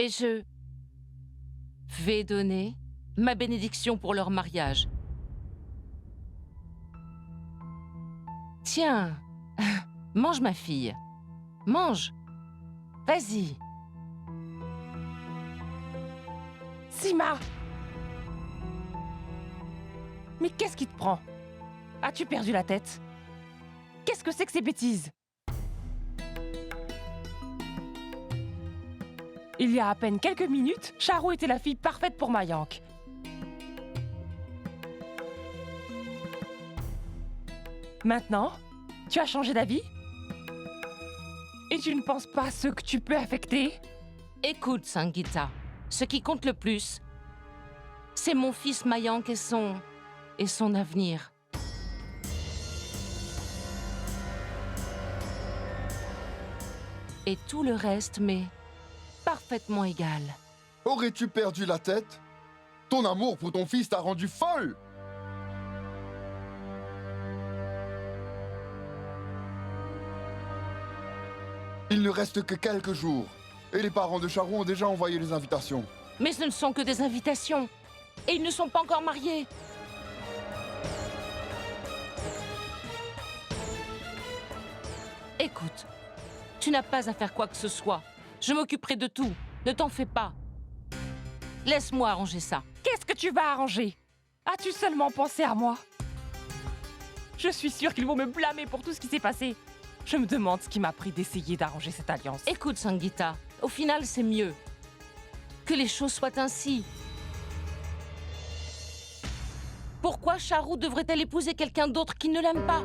Et je vais donner ma bénédiction pour leur mariage. Tiens, mange ma fille. Mange. Vas-y. Sima! Mais qu'est-ce qui te prend? As-tu perdu la tête? Qu'est-ce que c'est que ces bêtises? Il y a à peine quelques minutes, Charu était la fille parfaite pour Mayank. Maintenant, tu as changé d'avis? Et tu ne penses pas à ce que tu peux affecter? Écoute, Sangeeta, ce qui compte le plus, c'est mon fils Mayank et son avenir. Et tout le reste m'est parfaitement égal. Aurais-tu perdu la tête? Ton amour pour ton fils t'a rendu folle! Il ne reste que quelques jours. Et les parents de Charu ont déjà envoyé les invitations. Mais ce ne sont que des invitations. Et ils ne sont pas encore mariés. Écoute, tu n'as pas à faire quoi que ce soit. Je m'occuperai de tout. Ne t'en fais pas. Laisse-moi arranger ça. Qu'est-ce que tu vas arranger? As-tu seulement pensé à moi? Je suis sûre qu'ils vont me blâmer pour tout ce qui s'est passé. Je me demande ce qui m'a pris d'essayer d'arranger cette alliance. Écoute, Sangeeta, au final, c'est mieux que les choses soient ainsi. Pourquoi Charu devrait-elle épouser quelqu'un d'autre qui ne l'aime pas?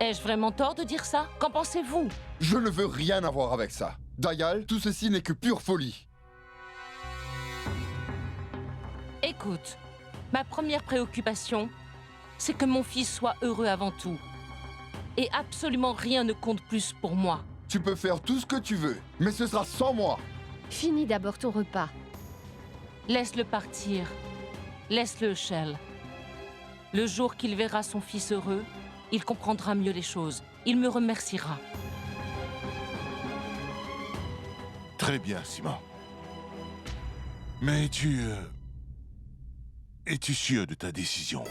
Ai-je vraiment tort de dire ça? Qu'en pensez-vous? Je ne veux rien avoir avec ça. Dayal, tout ceci n'est que pure folie. Écoute, ma première préoccupation, c'est que mon fils soit heureux avant tout. Et absolument rien ne compte plus pour moi. Tu peux faire tout ce que tu veux, mais ce sera sans moi. Finis d'abord ton repas. Laisse-le partir. Laisse-le, Shell. Le jour qu'il verra son fils heureux, il comprendra mieux les choses. Il me remerciera. Très bien, Sima. Mais es-tu sûr de ta décision?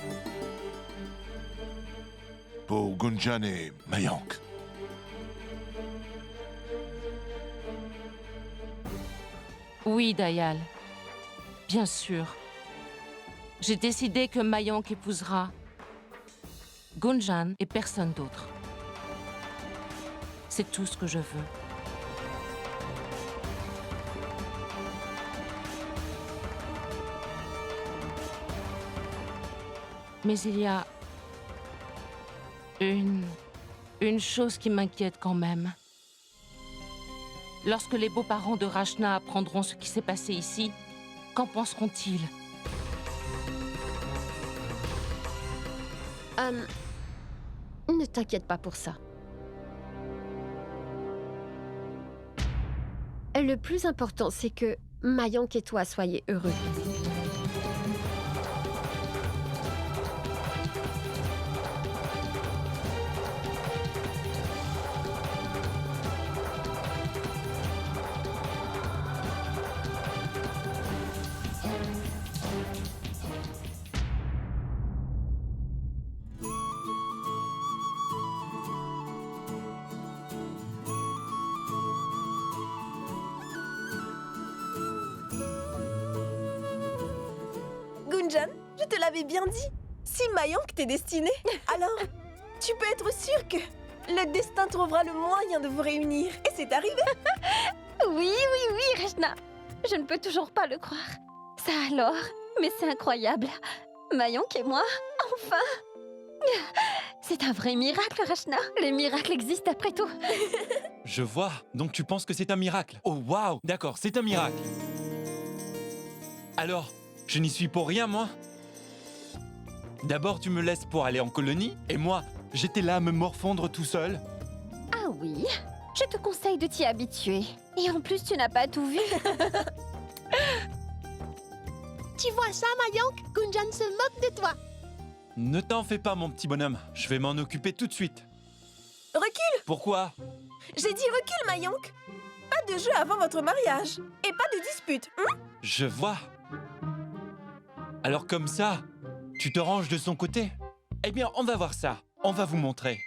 Pour Gunjan et Mayank. Oui, Dayal. Bien sûr. J'ai décidé que Mayank épousera Gunjan et personne d'autre. C'est tout ce que je veux. Mais il y a une chose qui m'inquiète quand même. Lorsque les beaux-parents de Rachna apprendront ce qui s'est passé ici, qu'en penseront-ils? Ne t'inquiète pas pour ça. Le plus important, c'est que Mayank et toi soyez heureux. Gunjan, je te l'avais bien dit. Si Mayank t'est destiné, alors tu peux être sûr que le destin trouvera le moyen de vous réunir. Et c'est arrivé. Oui, Rachna. Je ne peux toujours pas le croire. Ça alors? Mais c'est incroyable. Mayank et moi, enfin! C'est un vrai miracle, Rachna. Les miracles existent après tout. Je vois. Donc tu penses que c'est un miracle? Oh waouh! D'accord, c'est un miracle. Alors, je n'y suis pour rien, moi? D'abord, tu me laisses pour aller en colonie, et moi, j'étais là à me morfondre tout seul. Ah oui, je te conseille de t'y habituer. Et en plus, tu n'as pas tout vu. Tu vois ça, Mayank? Gunjan se moque de toi. Ne t'en fais pas, mon petit bonhomme. Je vais m'en occuper tout de suite. Recule! Pourquoi? J'ai dit recule, Mayonk! Pas de jeu avant votre mariage. Et pas de dispute, Je vois. Alors comme ça, tu te ranges de son côté? Eh bien, on va voir ça. On va vous montrer.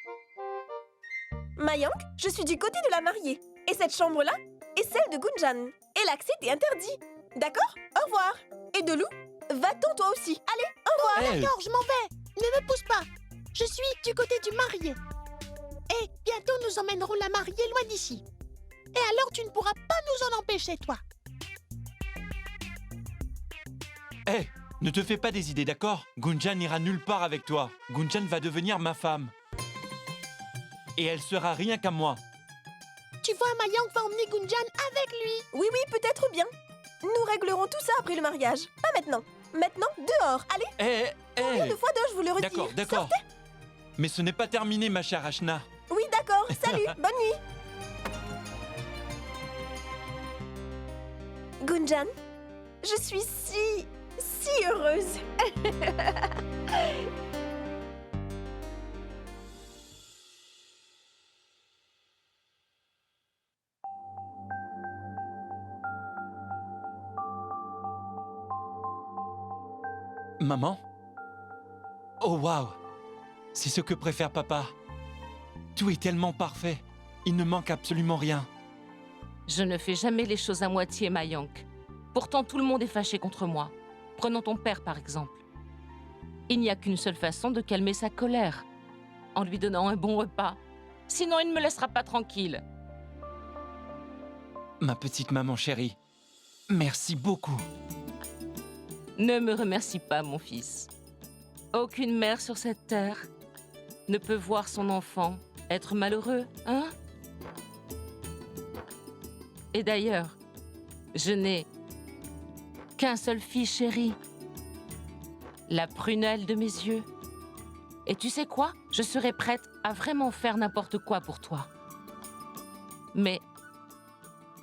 Mayonk, je suis du côté de la mariée. Et cette chambre-là est celle de Gunjan. Et l'accès t'est interdit. D'accord? Au revoir. Et Delou, va-t'en toi aussi. Allez, au revoir. Hey, D'accord, je m'en vais. Ne me pousse pas. Je suis du côté du marié. Et bientôt, nous emmènerons la mariée loin d'ici. Et alors, tu ne pourras pas nous en empêcher, toi. hey, ne te fais pas des idées, d'accord? Gunjan n'ira nulle part avec toi. Gunjan va devenir ma femme. Et elle sera rien qu'à moi. Tu vois, Mayonk va emmener Gunjan avec lui. Oui, peut-être bien. Nous réglerons tout ça après le mariage. Pas maintenant. Maintenant, dehors. Allez, combien de fois dois-je vous le redire? D'accord, d'accord. Mais ce n'est pas terminé, ma chère Ashna. Oui, d'accord. Salut, bonne nuit. Gunjan, je suis si heureuse. Maman? Oh waouh! C'est ce que préfère papa. Tout est tellement parfait. Il ne manque absolument rien. Je ne fais jamais les choses à moitié, Mayonk. Pourtant, tout le monde est fâché contre moi. Prenons ton père, par exemple. Il n'y a qu'une seule façon de calmer sa colère. En lui donnant un bon repas. Sinon, il ne me laissera pas tranquille. Ma petite maman chérie, merci beaucoup. Ne me remercie pas, mon fils. Aucune mère sur cette terre ne peut voir son enfant être malheureux, hein? Et d'ailleurs, je n'ai qu'un seul fils chéri. La prunelle de mes yeux. Et tu sais quoi? Je serais prête à vraiment faire n'importe quoi pour toi. Mais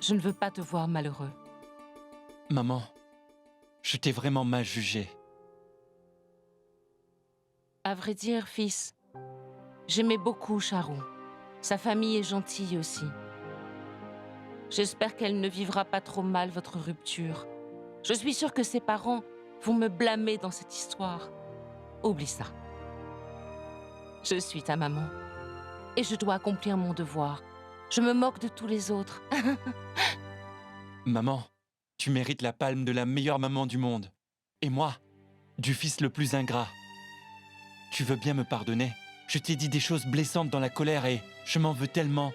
je ne veux pas te voir malheureux. Maman, je t'ai vraiment mal jugé. À vrai dire, fils, j'aimais beaucoup Charou. Sa famille est gentille aussi. J'espère qu'elle ne vivra pas trop mal votre rupture. Je suis sûre que ses parents vont me blâmer dans cette histoire. Oublie ça. Je suis ta maman. Et je dois accomplir mon devoir. Je me moque de tous les autres. Maman, tu mérites la palme de la meilleure maman du monde. Et moi, du fils le plus ingrat. Tu veux bien me pardonner? Je t'ai dit des choses blessantes dans la colère et je m'en veux tellement.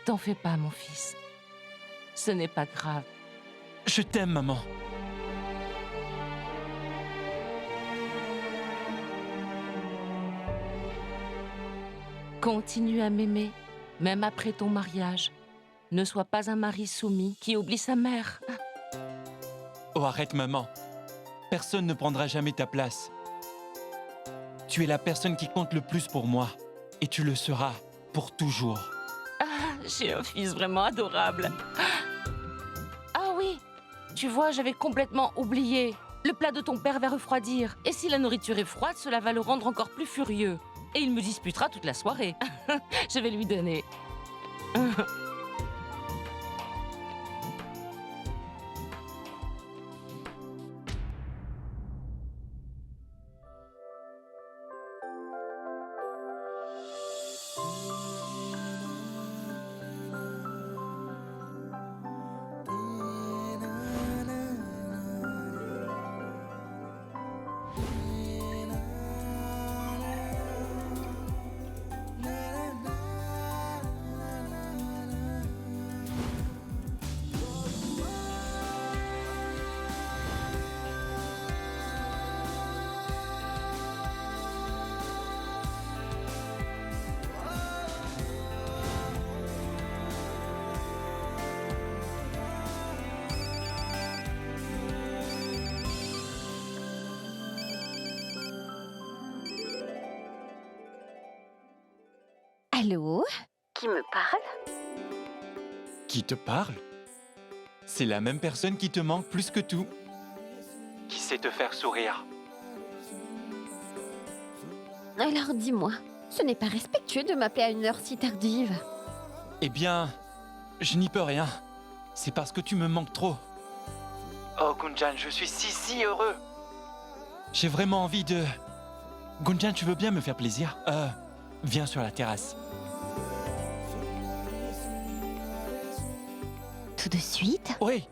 T'en fais pas, mon fils. Ce n'est pas grave. Je t'aime, maman. Continue à m'aimer, même après ton mariage. Ne sois pas un mari soumis qui oublie sa mère. Oh, arrête, maman. Personne ne prendra jamais ta place. Tu es la personne qui compte le plus pour moi. Et tu le seras pour toujours. J'ai un fils vraiment adorable. Ah oui, tu vois, j'avais complètement oublié. Le plat de ton père va refroidir. Et si la nourriture est froide, cela va le rendre encore plus furieux. Et il me disputera toute la soirée. Je vais lui donner. Allô? Qui me parle? Qui te parle? C'est la même personne qui te manque plus que tout. Qui sait te faire sourire. Alors dis-moi, ce n'est pas respectueux de m'appeler à une heure si tardive. Eh bien, je n'y peux rien. C'est parce que tu me manques trop. Oh, Gunjan, je suis si heureux. J'ai vraiment envie de... Gunjan, tu veux bien me faire plaisir? Viens sur la terrasse. Tout de suite? Oui.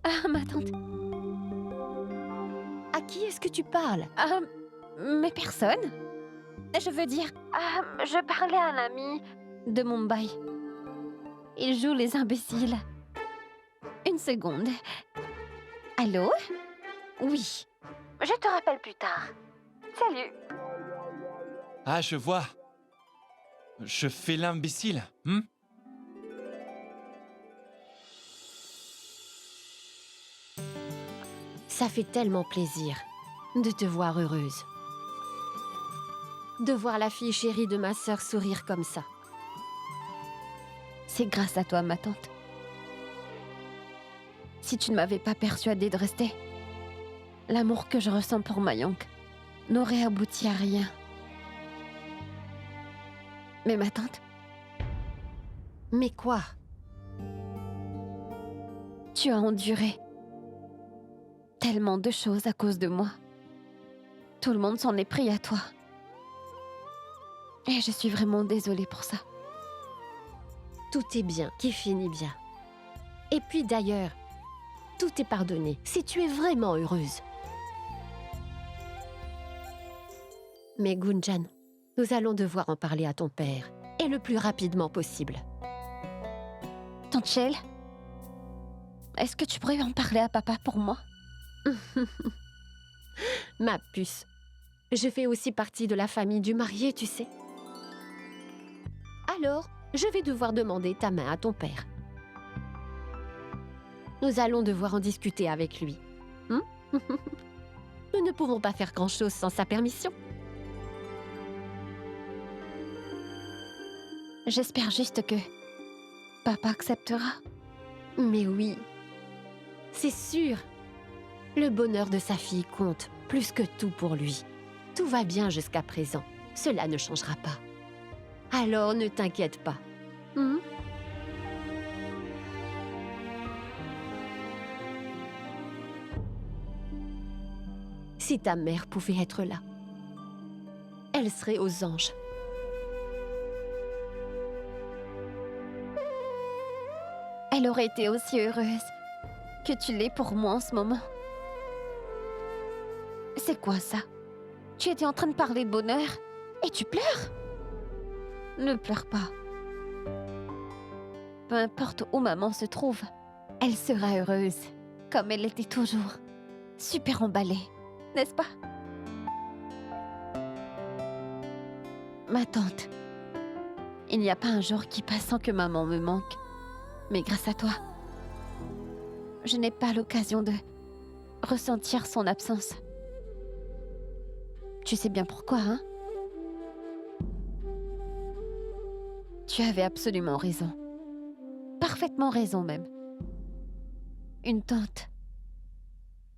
Ah, ma tante. À qui est-ce que tu parles? Ah, mais personne. Je veux dire, je parlais à un ami de Mumbai. Il joue les imbéciles. Une seconde. Allô? Oui. Je te rappelle plus tard. Salut. Ah, je vois. Je fais l'imbécile, hmm? Ça fait tellement plaisir de te voir heureuse. De voir la fille chérie de ma sœur sourire comme ça. C'est grâce à toi, ma tante. Si tu ne m'avais pas persuadée de rester, l'amour que je ressens pour Mayank n'aurait abouti à rien. Mais ma tante, Mais quoi? tu as enduré tellement de choses à cause de moi. Tout le monde s'en est pris à toi. Et je suis vraiment désolée pour ça. Tout est bien, qui finit bien. Et puis d'ailleurs, tout est pardonné si tu es vraiment heureuse. Mais Gunjan, nous allons devoir en parler à ton père, et le plus rapidement possible. Tante Shell, est-ce que tu pourrais en parler à papa pour moi? Ma puce, je fais aussi partie de la famille du marié, tu sais. Alors, je vais devoir demander ta main à ton père. Nous allons devoir en discuter avec lui. Nous ne pouvons pas faire grand-chose sans sa permission. J'espère juste que papa acceptera. Mais oui, c'est sûr. Le bonheur de sa fille compte plus que tout pour lui. Tout va bien jusqu'à présent. Cela ne changera pas. Alors ne t'inquiète pas. Si ta mère pouvait être là, elle serait aux anges. Elle aurait été aussi heureuse que tu l'es pour moi en ce moment. C'est quoi ça? Tu étais en train de parler de bonheur et tu pleures? Ne pleure pas. Peu importe où maman se trouve, elle sera heureuse, comme elle l'était toujours. Super emballée, n'est-ce pas? Ma tante, il n'y a pas un jour qui passe sans que maman me manque. Mais grâce à toi, je n'ai pas l'occasion de ressentir son absence. Tu sais bien pourquoi, hein? Tu avais absolument raison. Parfaitement raison même. Une tante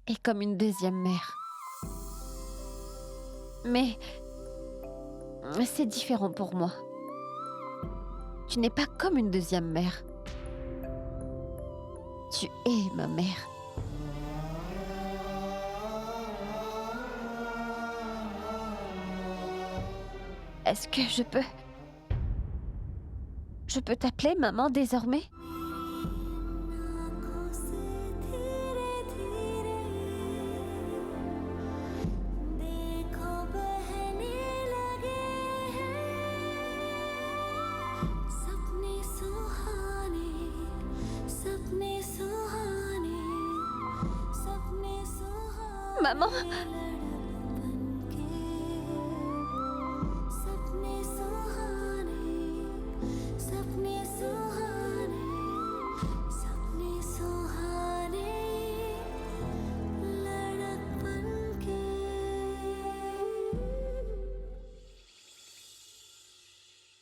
est comme une deuxième mère. Mais c'est différent pour moi. Tu n'es pas comme une deuxième mère. Tu es ma mère. Est-ce que je peux... Je peux t'appeler maman désormais? Maman?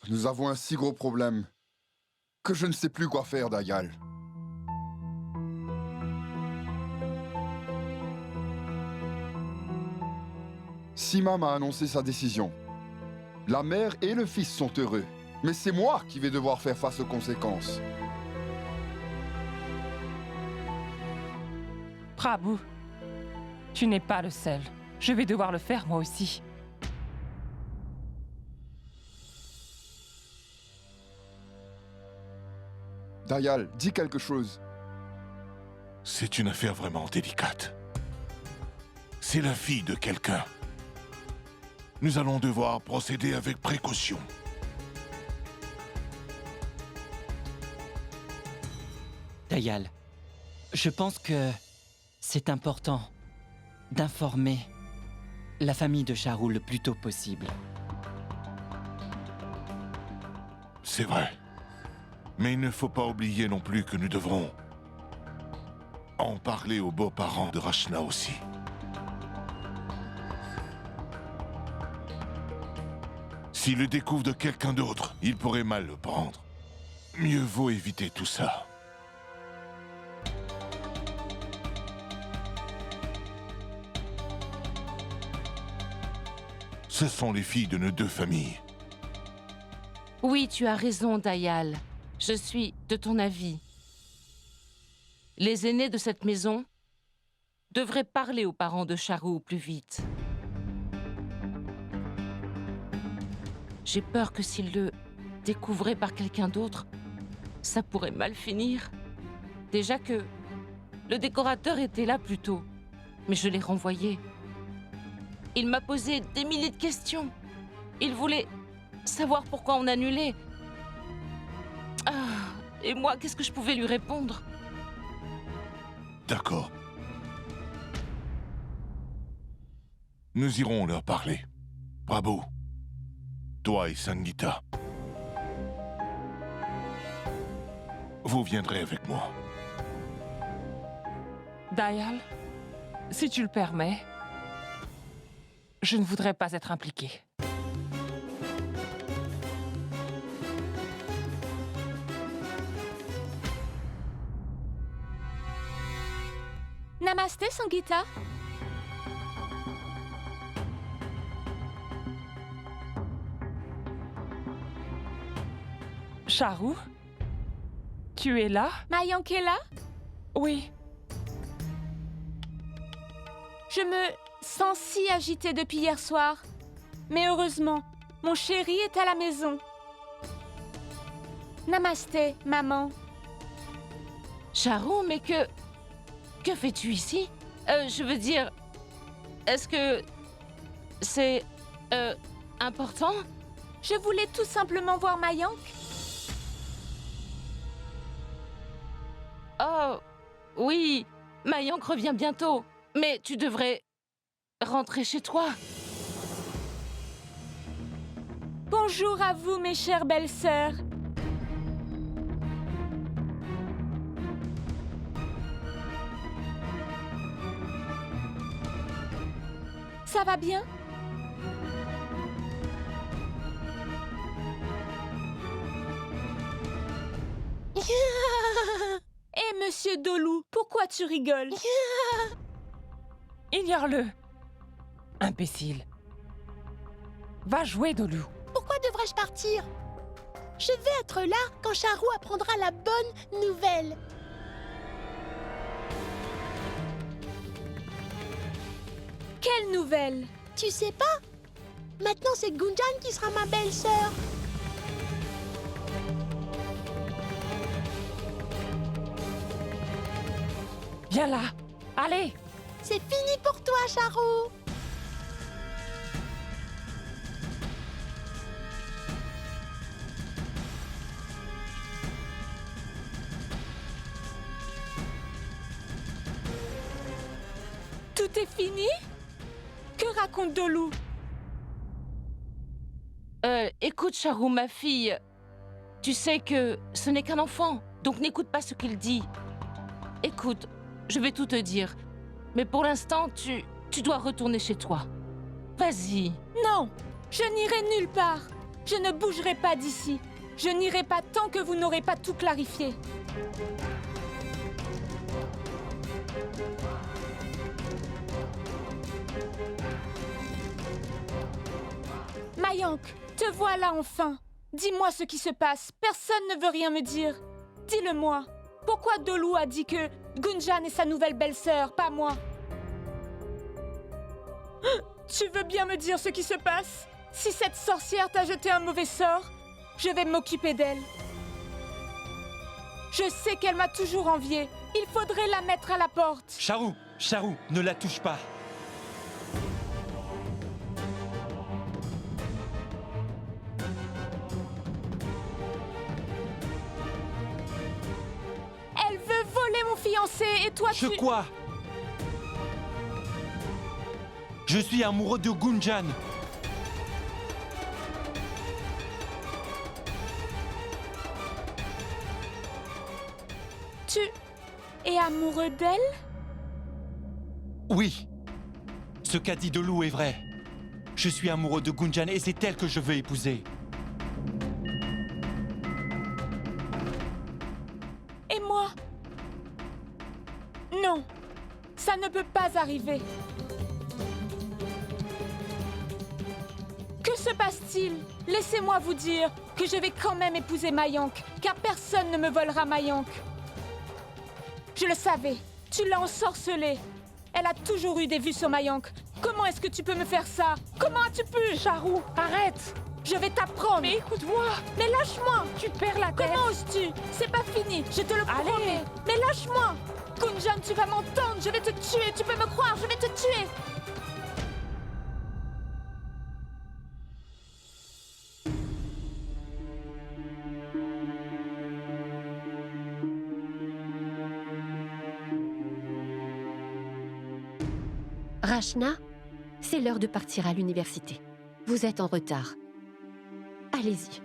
Nous avons un si gros problème. que je ne sais plus quoi faire, Dayal. Sima m'a annoncé sa décision. La mère et le fils sont heureux, mais c'est moi qui vais devoir faire face aux conséquences. Prabhu, tu n'es pas le seul. Je vais devoir le faire moi aussi. Dayal, dis quelque chose. C'est une affaire vraiment délicate. C'est la fille de quelqu'un. Nous allons devoir procéder avec précaution. Dayal, je pense que c'est important d'informer la famille de Charou le plus tôt possible. C'est vrai. Mais il ne faut pas oublier non plus que nous devrons en parler aux beaux-parents de Rachna aussi. S'il le découvre de quelqu'un d'autre, il pourrait mal le prendre. Mieux vaut éviter tout ça. Ce sont les filles de nos deux familles. Oui, tu as raison, Dayal. Je suis de ton avis. Les aînés de cette maison devraient parler aux parents de Charou au plus vite. J'ai peur que s'ils le découvraient par quelqu'un d'autre, ça pourrait mal finir. Déjà que le décorateur était là plus tôt, mais je l'ai renvoyé. Il m'a posé des milliers de questions. Il voulait savoir pourquoi on annulait. Ah, et moi, qu'est-ce que je pouvais lui répondre? D'accord. Nous irons leur parler. Prabhu, toi et Sangita, vous viendrez avec moi. Dayal, si tu le permets, je ne voudrais pas être impliquée. Namasté, Sangita. Charou, tu es là? Mayank est là? Oui. Je me sens si agitée depuis hier soir. Mais heureusement, mon chéri est à la maison. Namasté, maman. Charou, mais que fais-tu ici? Je veux dire, est-ce que c'est important? Je voulais tout simplement voir Mayank. Oh, oui, Mayank revient bientôt. Mais tu devrais rentrer chez toi. Bonjour à vous, mes chères belles sœurs. Ça va bien? Eh, monsieur Dolou, pourquoi tu rigoles? Ignore-le. Imbécile. Va jouer, Dolou. Pourquoi devrais-je partir? Je vais être là quand Charou apprendra la bonne nouvelle. Quelle nouvelle? Tu sais pas? Maintenant, c'est Gunjan qui sera ma belle-sœur. Viens là. Allez. C'est fini pour toi, Charou. Tout est fini? Que raconte Dolou? Écoute, Charou, ma fille. Tu sais que ce n'est qu'un enfant, donc n'écoute pas ce qu'il dit. Écoute, je vais tout te dire. Mais pour l'instant, tu dois retourner chez toi. Vas-y. Non, je n'irai nulle part. Je ne bougerai pas d'ici. Je n'irai pas tant que vous n'aurez pas tout clarifié. Mayank, te voilà enfin. Dis-moi ce qui se passe. Personne ne veut rien me dire. Dis-le-moi. Pourquoi Dolou a dit que Gunjan est sa nouvelle belle-sœur, pas moi? Tu veux bien me dire ce qui se passe? Si cette sorcière t'a jeté un mauvais sort, je vais m'occuper d'elle. Je sais qu'elle m'a toujours enviée. Il faudrait la mettre à la porte. Charou, Charou, ne la touche pas. Elle veut voler mon fiancé et toi Je quoi? Je suis amoureux de Gunjan. Tu es amoureux d'elle? Oui. Ce qu'a dit Dolou est vrai. Je suis amoureux de Gunjan et c'est elle que je veux épouser. Et moi? Non, ça ne peut pas arriver. Que se passe-t-il? Laissez-moi vous dire que je vais quand même épouser Mayank, car personne ne me volera Mayank. Je le savais, tu l'as ensorcelée. Elle a toujours eu des vues sur Mayank. Comment est-ce que tu peux me faire ça? Comment as-tu pu? Charou, arrête! Je vais t'apprendre. Mais écoute-moi! Mais lâche-moi! Tu perds la tête! Comment oses-tu? C'est pas fini, je te le promets. Mais lâche-moi! Gunjan, tu vas m'entendre, je vais te tuer, tu peux me croire, je vais te tuer! Rachna, c'est l'heure de partir à l'université. Vous êtes en retard. Allez-y.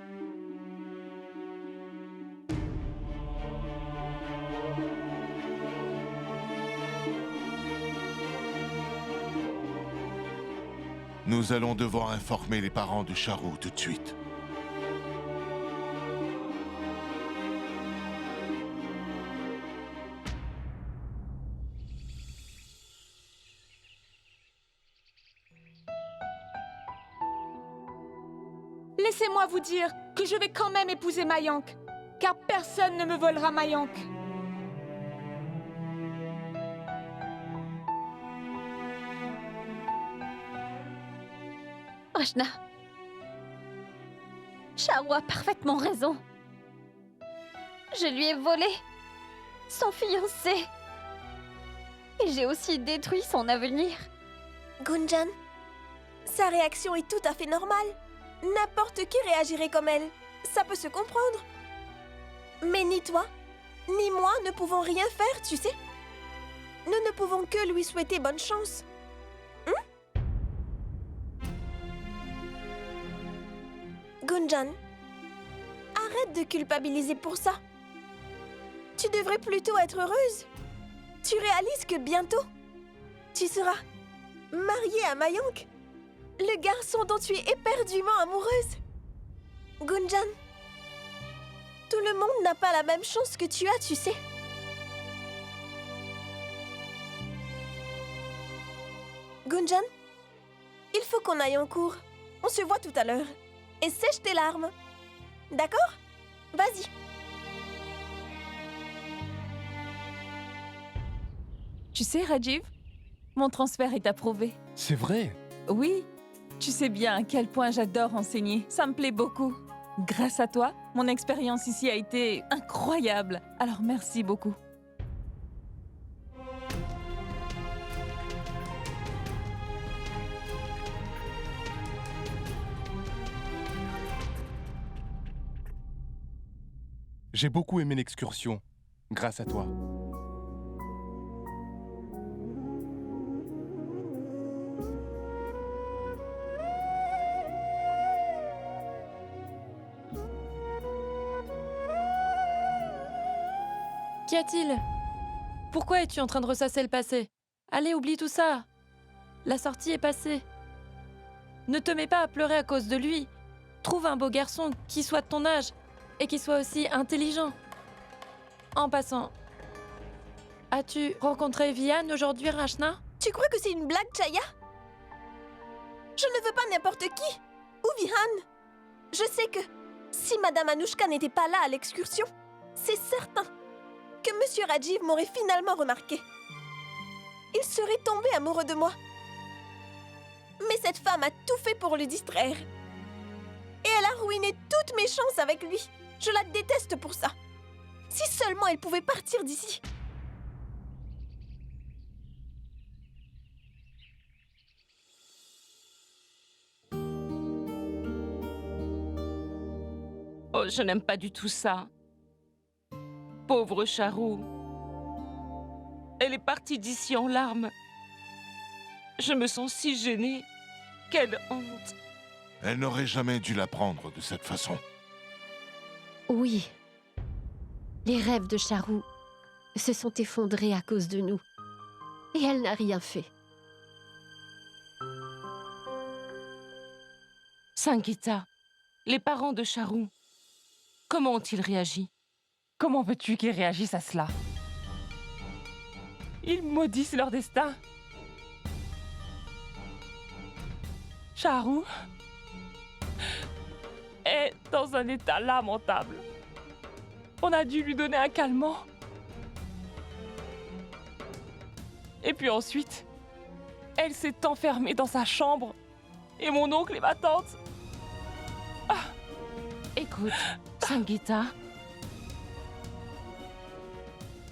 Nous allons devoir informer les parents de Charou tout de suite. Laissez-moi vous dire que je vais quand même épouser Mayank, car personne ne me volera Mayank. Rachna. Charou a parfaitement raison. Je lui ai volé son fiancé. Et j'ai aussi détruit son avenir. Gunjan, sa réaction est tout à fait normale. N'importe qui réagirait comme elle. Ça peut se comprendre. Mais ni toi, ni moi ne pouvons rien faire, tu sais. Nous ne pouvons que lui souhaiter bonne chance. Gunjan, arrête de culpabiliser pour ça. Tu devrais plutôt être heureuse. Tu réalises que bientôt, tu seras mariée à Mayank, le garçon dont tu es éperdument amoureuse. Gunjan, tout le monde n'a pas la même chance que tu as, tu sais. Gunjan, il faut qu'on aille en cours. On se voit tout à l'heure. Et sèche tes larmes. D'accord? Vas-y. Tu sais, Rajiv, mon transfert est approuvé. C'est vrai. Oui, tu sais bien à quel point j'adore enseigner. Ça me plaît beaucoup. Grâce à toi, mon expérience ici a été incroyable. Alors merci beaucoup. J'ai beaucoup aimé l'excursion, grâce à toi. Qu'y a-t-il? Pourquoi es-tu en train de ressasser le passé? Allez, oublie tout ça. La sortie est passée. Ne te mets pas à pleurer à cause de lui. Trouve un beau garçon qui soit de ton âge et qui soit aussi intelligent. En passant, as-tu rencontré Vian aujourd'hui, Rachna? Tu crois que c'est une blague, Chaya? Je ne veux pas n'importe qui. Ou Vihan. Je sais que si Madame Anouchka n'était pas là à l'excursion, c'est certain que Monsieur Rajiv m'aurait finalement remarqué. Il serait tombé amoureux de moi. Mais cette femme a tout fait pour le distraire. Et elle a ruiné toutes mes chances avec lui. Je la déteste pour ça. Si seulement elle pouvait partir d'ici. Oh, je n'aime pas du tout ça. Pauvre Charou. Elle est partie d'ici en larmes. Je me sens si gênée. Quelle honte. Elle n'aurait jamais dû la prendre de cette façon. Oui. Les rêves de Charou se sont effondrés à cause de nous. Et elle n'a rien fait. Sangeeta, les parents de Charou, comment ont-ils réagi? Comment veux-tu qu'ils réagissent à cela? Ils maudissent leur destin. Charou est dans un état lamentable. On a dû lui donner un calmant. Et puis ensuite, elle s'est enfermée dans sa chambre. Et mon oncle et ma tante... Écoute, Sangeeta,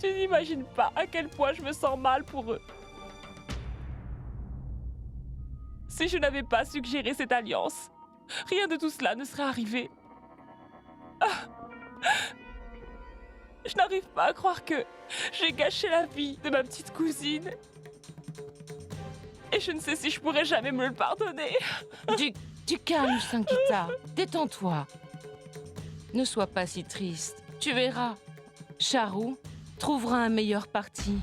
Tu n'imagines pas à quel point je me sens mal pour eux. Si je n'avais pas suggéré cette alliance, rien de tout cela ne serait arrivé. Je n'arrive pas à croire que j'ai gâché la vie de ma petite cousine. Et je ne sais si je pourrais jamais me le pardonner. du calme, Sangeeta. Détends-toi. Ne sois pas si triste. Tu verras. Charou trouvera un meilleur parti.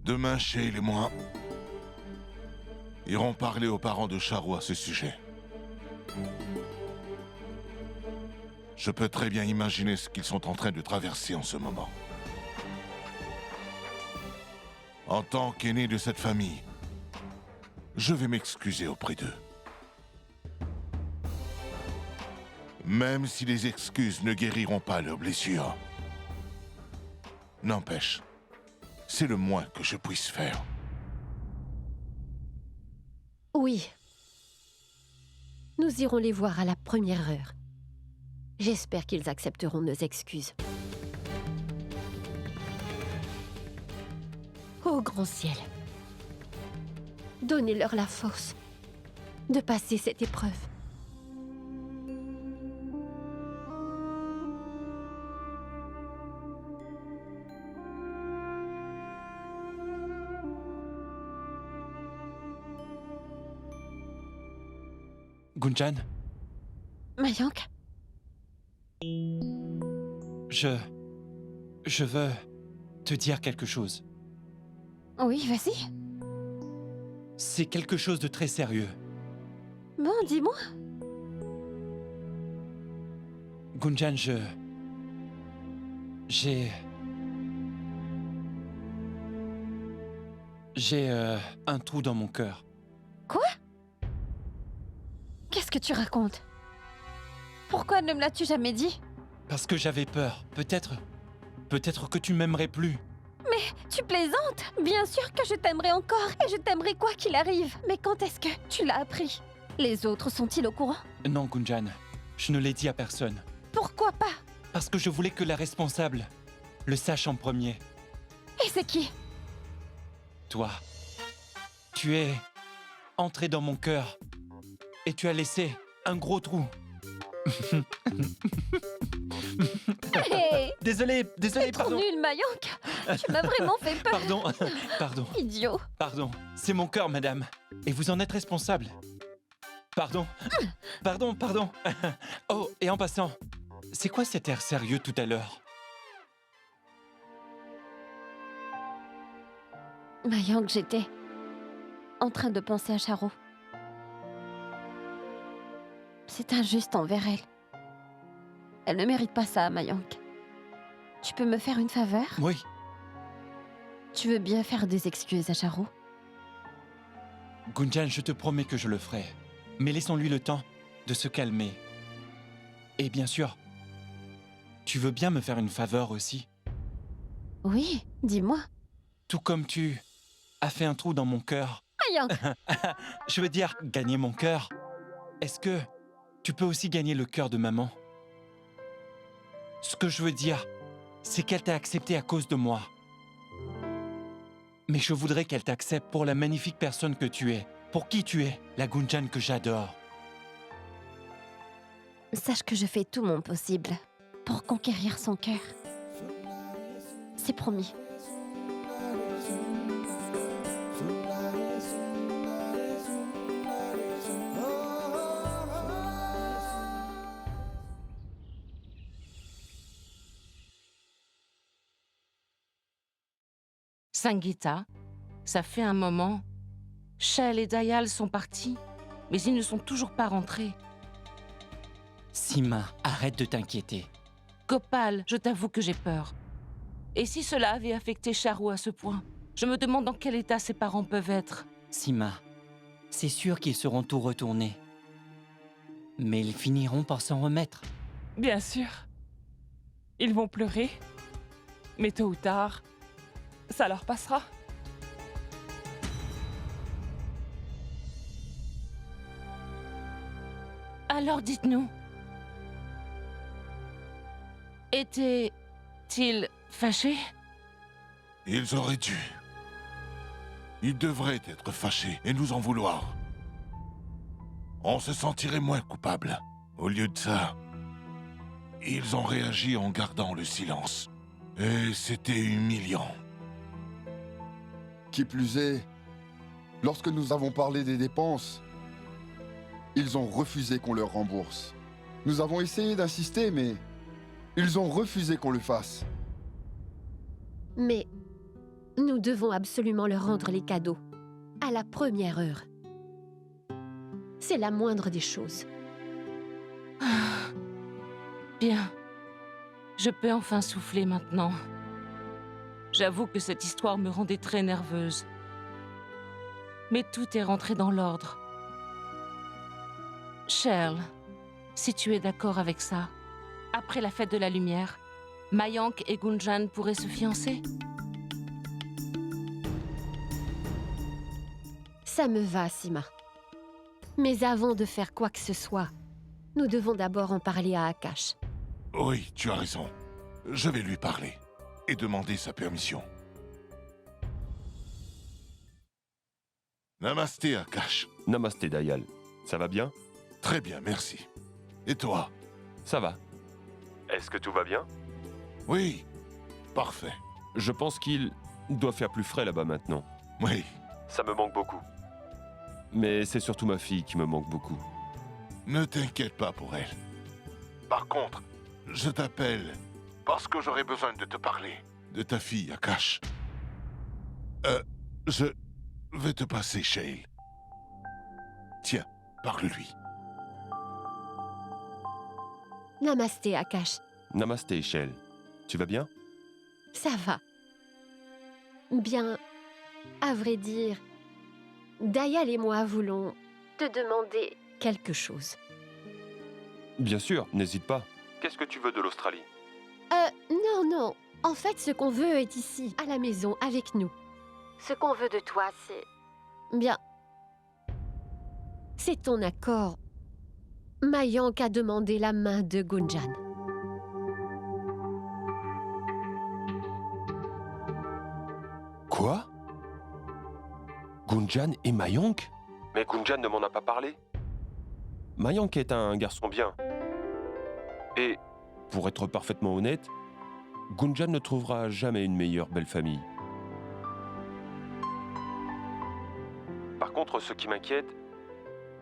Demain, Shale et moi irons parler aux parents de Charou à ce sujet. Je peux très bien imaginer ce qu'ils sont en train de traverser en ce moment. En tant qu'aîné de cette famille, je vais m'excuser auprès d'eux. Même si les excuses ne guériront pas leurs blessures. N'empêche, c'est le moins que je puisse faire. Oui. Nous irons les voir à la première heure. J'espère qu'ils accepteront nos excuses. Ô grand ciel, donnez-leur la force de passer cette épreuve. Gunjan, Mayank, je veux te dire quelque chose. oui, vas-y. C'est quelque chose de très sérieux. Bon, dis-moi. Gunjan, j'ai un trou dans mon cœur. Quoi? Qu'est-ce que tu racontes? Pourquoi ne me l'as-tu jamais dit? Parce que j'avais peur. Peut-être que tu m'aimerais plus. Mais tu plaisantes? Bien sûr que je t'aimerais encore, et je t'aimerais quoi qu'il arrive. Mais quand est-ce que tu l'as appris? Les autres sont-ils au courant? Non, Gunjan, je ne l'ai dit à personne. Pourquoi pas? Parce que je voulais que la responsable le sache en premier. Et c'est qui? Toi. Tu es entré dans mon cœur et tu as laissé un gros trou. Hey, Désolé, c'est trop pardon. nul, Mayank. Tu m'as vraiment fait peur. Pardon. Idiot. Pardon, c'est mon cœur, madame. Et vous en êtes responsable. Pardon. Oh, et en passant, c'est quoi cet air sérieux tout à l'heure? Mayank, j'étais en train de penser à Charou. C'est injuste envers elle. Elle ne mérite pas ça, Mayank. Tu peux me faire une faveur? Oui, Tu veux bien faire des excuses à Charo? Gunjan, je te promets que je le ferai. Mais laissons-lui le temps de se calmer. Et bien sûr, tu veux bien me faire une faveur aussi? Oui, dis-moi. Tout comme tu as fait un trou dans mon cœur. Mayank! Je veux dire, gagner mon cœur. Est-ce que tu peux aussi gagner le cœur de maman? Ce que je veux dire, c'est qu'elle t'a accepté à cause de moi. Mais je voudrais qu'elle t'accepte pour la magnifique personne que tu es. Pour qui tu es, la Gunjan que j'adore. Sache que je fais tout mon possible pour conquérir son cœur. C'est promis. Sangeeta, ça fait un moment. Shell et Dayal sont partis, mais ils ne sont toujours pas rentrés. Sima, arrête de t'inquiéter. Gopal, je t'avoue que j'ai peur. Et si cela avait affecté Charu à ce point? Je me demande dans quel état ses parents peuvent être. Sima, c'est sûr qu'ils seront tout retournés. Mais ils finiront par s'en remettre. Bien sûr. Ils vont pleurer. Mais tôt ou tard, ça leur passera. Alors dites-nous. Étaient-ils fâchés? Ils auraient dû. Ils devraient être fâchés et nous en vouloir. On se sentirait moins coupable. Au lieu de ça, ils ont réagi en gardant le silence. Et c'était humiliant. Qui plus est, lorsque nous avons parlé des dépenses, ils ont refusé qu'on leur rembourse. Nous avons essayé d'insister, mais ils ont refusé qu'on le fasse. Mais nous devons absolument leur rendre les cadeaux, à la première heure. C'est la moindre des choses. Bien. Je peux enfin souffler maintenant. J'avoue que cette histoire me rendait très nerveuse. Mais tout est rentré dans l'ordre. Shell, si tu es d'accord avec ça, après la fête de la lumière, Mayank et Gunjan pourraient se fiancer? Ça me va, Sima. Mais avant de faire quoi que ce soit, nous devons d'abord en parler à Akash. Oui, tu as raison. Je vais lui parler et demander sa permission. Namasté, Akash. Namasté, Dayal. Ça va bien? Très bien, merci. Et toi? Ça va. Est-ce que tout va bien? Oui, parfait. Je pense qu'il doit faire plus frais là-bas maintenant. Oui. Ça me manque beaucoup. Mais c'est surtout ma fille qui me manque beaucoup. Ne t'inquiète pas pour elle. Par contre, je t'appelle parce que j'aurais besoin de te parler de ta fille, Akash. Je vais te passer Shale. Tiens, parle-lui. Namasté, Akash. Namasté, Shell. Tu vas bien? Ça va. Bien, à vrai dire, Dayal et moi voulons te demander quelque chose. Bien sûr, n'hésite pas. Qu'est-ce que tu veux de l'Australie? Non. En fait, ce qu'on veut est ici, à la maison, avec nous. Ce qu'on veut de toi, c'est... Bien. C'est ton accord. Mayank a demandé la main de Gunjan. Quoi? Gunjan et Mayank? Mais Gunjan ne m'en a pas parlé. Mayank est un garçon bien. Et, pour être parfaitement honnête, Gunjan ne trouvera jamais une meilleure belle-famille. Par contre, ce qui m'inquiète,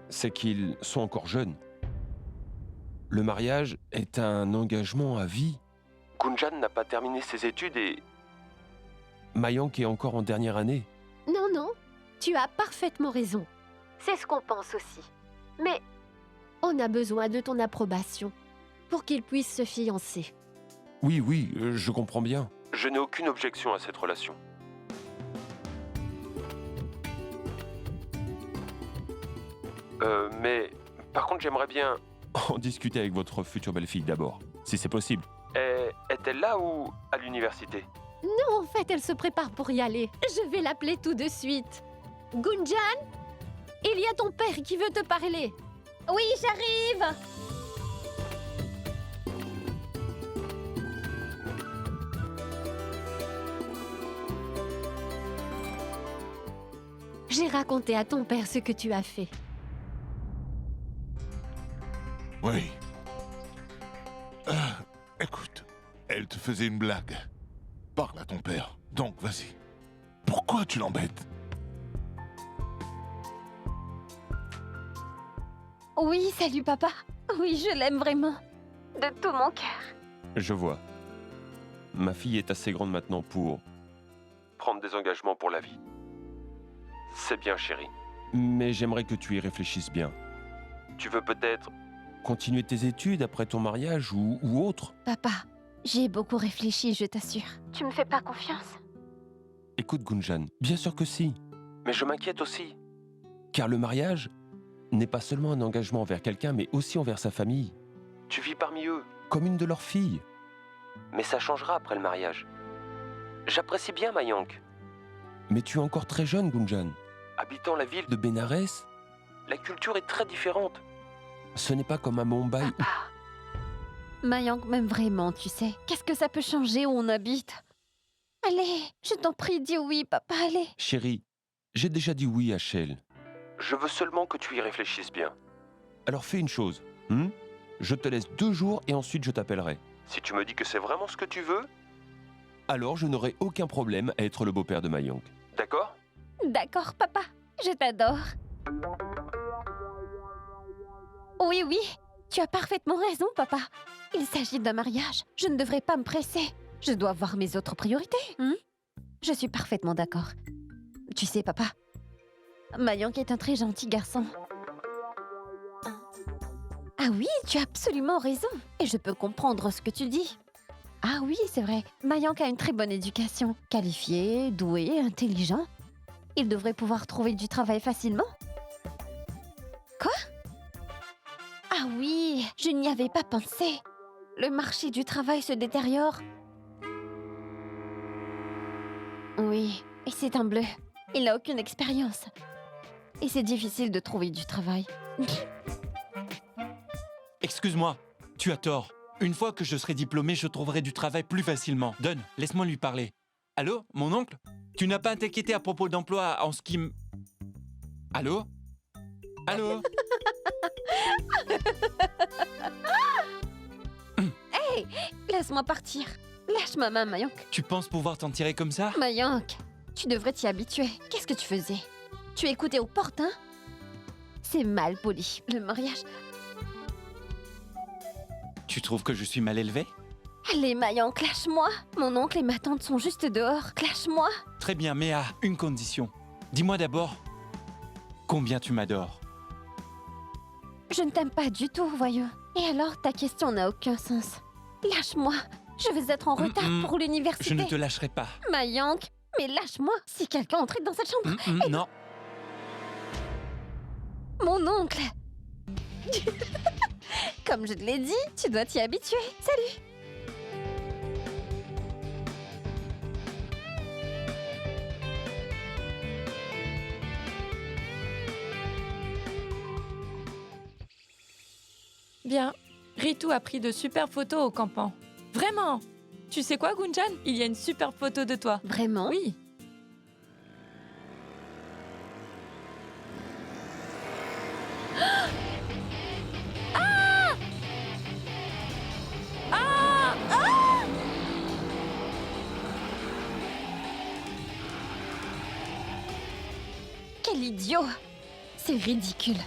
c'est qu'ils sont encore jeunes. Le mariage est un engagement à vie. Gunjan n'a pas terminé ses études et... Mayank est encore en dernière année. Non, tu as parfaitement raison. C'est ce qu'on pense aussi. Mais on a besoin de ton approbation. pour qu'il puisse se fiancer. Oui, je comprends bien. Je n'ai aucune objection à cette relation. Mais par contre, j'aimerais bien en discuter avec votre future belle-fille d'abord, si c'est possible. Est-elle là ou à l'université? Non, en fait, elle se prépare pour y aller. Je vais l'appeler tout de suite. Gunjan, il y a ton père qui veut te parler. Oui, j'arrive. J'ai raconté à ton père ce que tu as fait. Oui. Écoute, elle te faisait une blague. Parle à ton père. Donc, vas-y. Pourquoi tu l'embêtes? Oui, salut papa. Oui, je l'aime vraiment. De tout mon cœur. Je vois. Ma fille est assez grande maintenant pour prendre des engagements pour la vie. C'est bien, chérie. Mais j'aimerais que tu y réfléchisses bien. Tu veux peut-être continuer tes études après ton mariage ou autre? Papa, j'y ai beaucoup réfléchi, je t'assure. Tu me fais pas confiance? Écoute, Gunjan, bien sûr que si. Mais je m'inquiète aussi. Car le mariage n'est pas seulement un engagement envers quelqu'un, mais aussi envers sa famille. Tu vis parmi eux, comme une de leurs filles. Mais ça changera après le mariage. J'apprécie bien Mayank. Mais tu es encore très jeune, Gunjan. Habitant la ville de Bénarès, la culture est très différente. Ce n'est pas comme à Mumbai. Mayank m'aime vraiment, tu sais. Qu'est-ce que ça peut changer où on habite? Allez, je t'en prie, dis oui, papa, allez. Chérie, j'ai déjà dit oui à Shell. Je veux seulement que tu y réfléchisses bien. Alors fais une chose. Je te laisse 2 jours et ensuite je t'appellerai. Si tu me dis que c'est vraiment ce que tu veux, alors je n'aurai aucun problème à être le beau-père de Mayank. D'accord? D'accord, papa, je t'adore. Oui, tu as parfaitement raison, papa. Il s'agit d'un mariage. Je ne devrais pas me presser. Je dois voir mes autres priorités. Je suis parfaitement d'accord. Tu sais, papa, Mayank est un très gentil garçon. Ah oui, tu as absolument raison. Et je peux comprendre ce que tu dis. Ah oui, c'est vrai. Mayank a une très bonne éducation. Qualifié, doué, intelligent. Il devrait pouvoir trouver du travail facilement. Quoi? Ah oui, je n'y avais pas pensé. Le marché du travail se détériore. Oui, et c'est un bleu. Il n'a aucune expérience. Et c'est difficile de trouver du travail. Excuse-moi, tu as tort. Une fois que je serai diplômé, je trouverai du travail plus facilement. Donne, laisse-moi lui parler. Allô, mon oncle? Tu n'as pas à t'inquiéter à propos d'emploi en ce qui me... Allô? Allô? Hey, laisse-moi partir. Lâche ma main, Mayank. Tu penses pouvoir t'en tirer comme ça? Mayank, tu devrais t'y habituer. Qu'est-ce que tu faisais? Tu écoutais aux portes, hein? C'est mal poli, le mariage. Tu trouves que je suis mal élevé? Allez, Mayank, lâche-moi. Mon oncle et ma tante sont juste dehors. Lâche-moi. Très bien, mais à une condition. Dis-moi d'abord, combien tu m'adores? Je ne t'aime pas du tout, voyons. Et alors, ta question n'a aucun sens. Lâche-moi. Je vais être en retard pour l'université. Je ne te lâcherai pas. Mayank, mais lâche-moi. Si quelqu'un entrait dans cette chambre... Non. Mon oncle. Comme je te l'ai dit, tu dois t'y habituer. Salut. Bien. Ritu a pris de super photos au campement. Vraiment. Tu sais quoi, Gunjan? Il y a une super photo de toi. Vraiment? Oui. Quel idiot! C'est ridicule.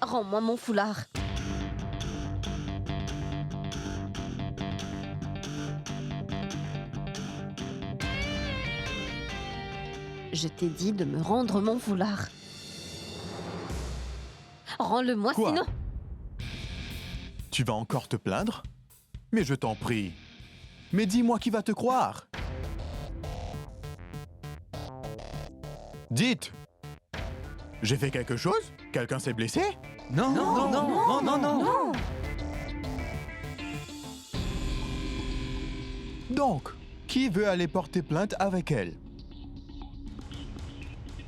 Rends-moi mon foulard. Je t'ai dit de me rendre mon foulard. Rends-le-moi Quoi? sinon... Tu vas encore te plaindre? Mais je t'en prie. Mais dis-moi qui va te croire. Dites! J'ai fait quelque chose? Quelqu'un s'est blessé? Non, non, non, non, non, non. Donc, qui veut aller porter plainte avec elle?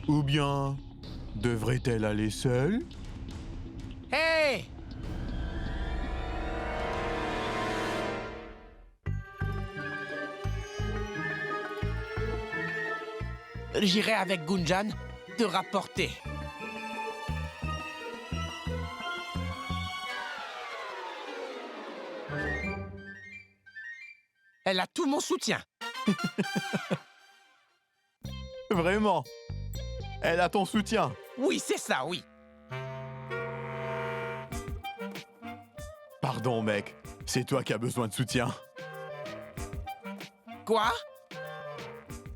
Ou bien, devrait-elle aller seule? Hé! J'irai avec Gunjan te rapporter. Elle a tout mon soutien. Vraiment? Elle a ton soutien? Oui, c'est ça, oui. Pardon, mec. C'est toi qui as besoin de soutien. Quoi?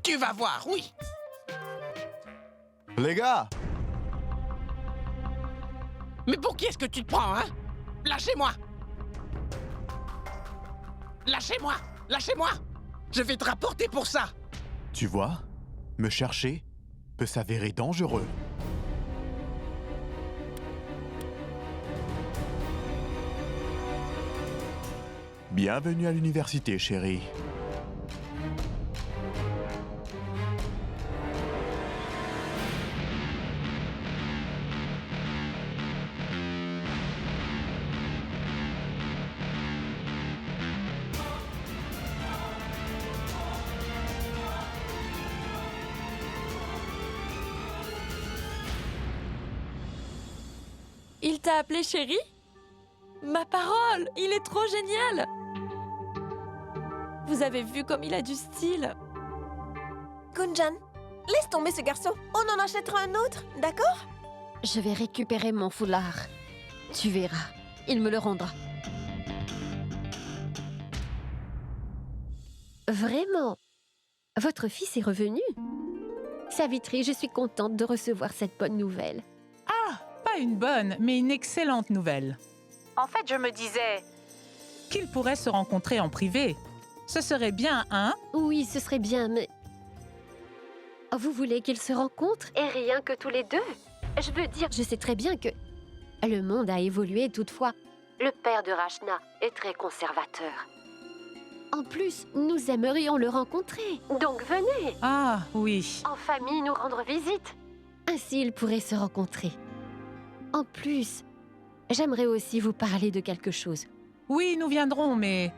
Tu vas voir, oui. Les gars! Mais pour qui est-ce que tu te prends, hein? Lâchez-moi! Lâchez-moi! Lâchez-moi! Je vais te rapporter pour ça! Tu vois, me chercher peut s'avérer dangereux. Bienvenue à l'université, chérie. Il t'a appelé chérie? Ma parole, il est trop génial! Vous avez vu comme il a du style? Gunjan, laisse tomber ce garçon. On en achètera un autre, d'accord? Je vais récupérer mon foulard. Tu verras, il me le rendra. Vraiment? Votre fils est revenu? Savitri, je suis contente de recevoir cette bonne nouvelle. Ah, pas une bonne, mais une excellente nouvelle. En fait, je me disais... Qu'ils pourraient se rencontrer en privé. Ce serait bien, hein? Oui, ce serait bien, mais... Vous voulez qu'ils se rencontrent et rien que tous les deux? Je veux dire, je sais très bien que... Le monde a évolué toutefois. Le père de Rachna est très conservateur. En plus, nous aimerions le rencontrer. Donc venez. Ah, oui. En famille, nous rendre visite. Ainsi, ils pourraient se rencontrer. En plus, j'aimerais aussi vous parler de quelque chose. Oui, nous viendrons, mais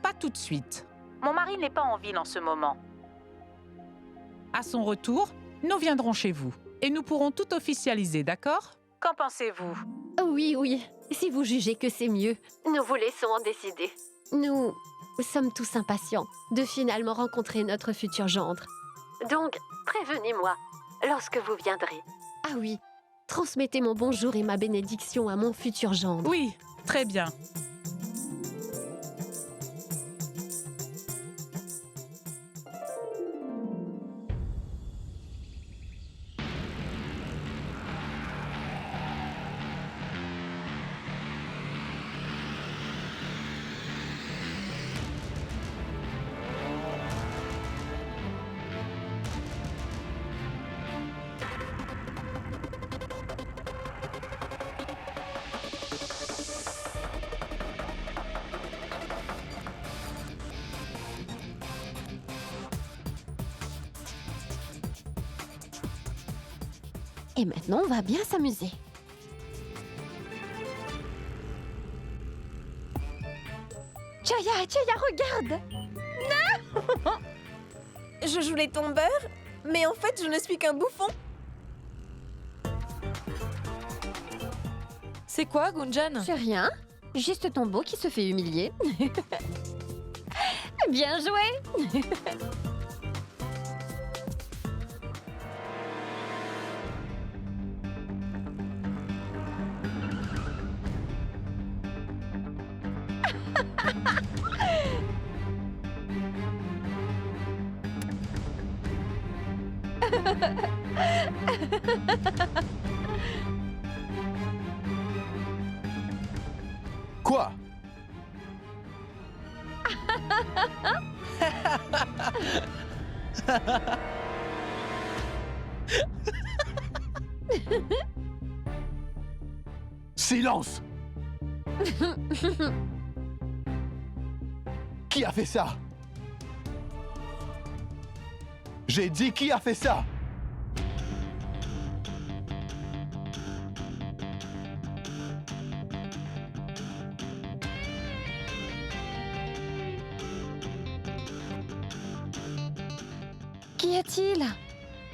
pas tout de suite. Mon mari n'est pas en ville en ce moment. À son retour, nous viendrons chez vous. Et nous pourrons tout officialiser, d'accord? Qu'en pensez-vous? Oui, oui. Si vous jugez que c'est mieux, nous vous laissons en décider. Nous sommes tous impatients de finalement rencontrer notre futur gendre. Donc, prévenez-moi lorsque vous viendrez. Ah oui, transmettez mon bonjour et ma bénédiction à mon futur gendre. Oui, très bien. Et maintenant, on va bien s'amuser. Chaya, regarde! Non! Je joue les tombeurs, mais en fait, je ne suis qu'un bouffon. C'est quoi, Gunjan? C'est rien. Juste ton beau qui se fait humilier. Bien joué! Quoi? Silence! Qui a fait ça? J'ai dit qui a fait ça? Qu'y a-t-il?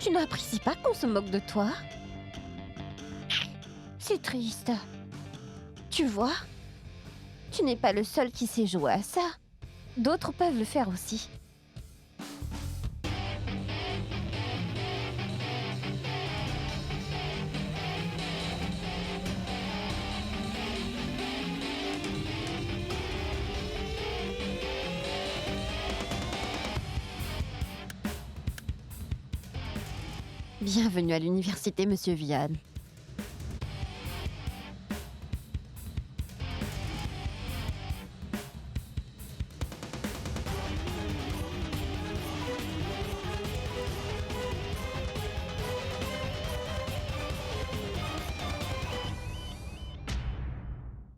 Tu n'apprécies pas qu'on se moque de toi? C'est triste. Tu vois? Tu n'es pas le seul qui sait jouer à ça. D'autres peuvent le faire aussi. Bienvenue à l'université, Monsieur Vian.